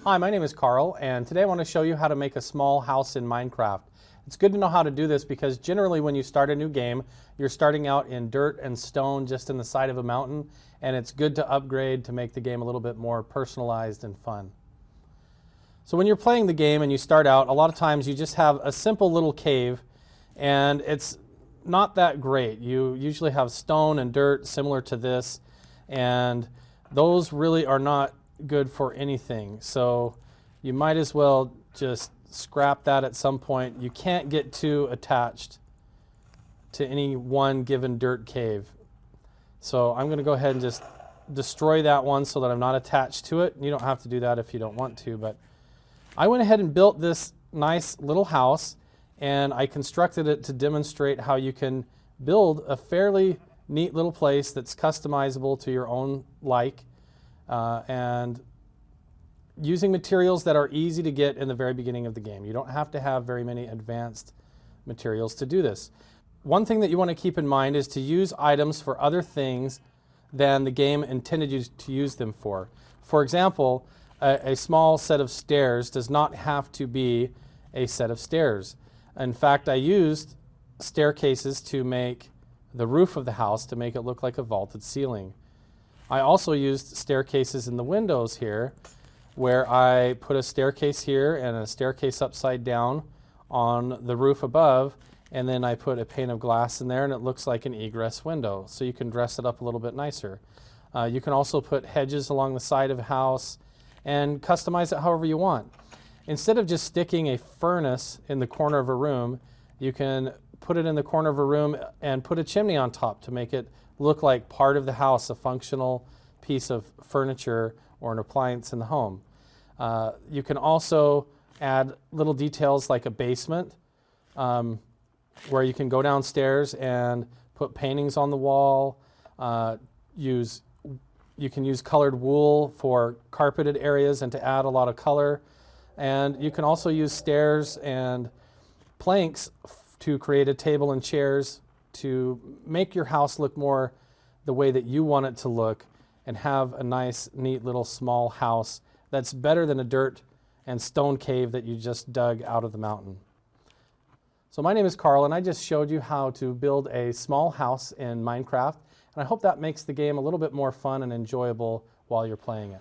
Hi, my name is Carl, and today I want to show you how to make a small house in Minecraft. It's good to know how to do this because generally when you start a new game, you're starting out in dirt and stone just in the side of a mountain, and it's good to upgrade to make the game a little bit more personalized and fun. So when you're playing the game and you start out, a lot of times you just have a simple little cave, and it's not that great. You usually have stone and dirt similar to this, and those really are not good for anything. So you might as well just scrap that at some point. You can't get too attached to any one given dirt cave. So I'm going to go ahead and just destroy that one so that I'm not attached to it. You don't have to do that if you don't want to, but I went ahead and built this nice little house, and I constructed it to demonstrate how you can build a fairly neat little place that's customizable to your own like, and using materials that are easy to get in the very beginning of the game. You don't have to have very many advanced materials to do this. One thing that you want to keep in mind is to use items for other things than the game intended you to use them for. For example, a small set of stairs does not have to be a set of stairs. In fact, I used staircases to make the roof of the house to make it look like a vaulted ceiling. I also used staircases in the windows here, where I put a staircase here and a staircase upside down on the roof above, and then I put a pane of glass in there and it looks like an egress window, so you can dress it up a little bit nicer. You can also put hedges along the side of a house and customize it however you want. Instead of just sticking a furnace in the corner of a room, you can put it in the corner of a room and put a chimney on top to make it look like part of the house, a functional piece of furniture or an appliance in the home. You can also add little details like a basement, where you can go downstairs and put paintings on the wall. You can use colored wool for carpeted areas and to add a lot of color. And you can also use stairs and planks to create a table and chairs to make your house look more the way that you want it to look and have a nice, neat little small house that's better than a dirt and stone cave that you just dug out of the mountain. So my name is Carl, and I just showed you how to build a small house in Minecraft, and I hope that makes the game a little bit more fun and enjoyable while you're playing it.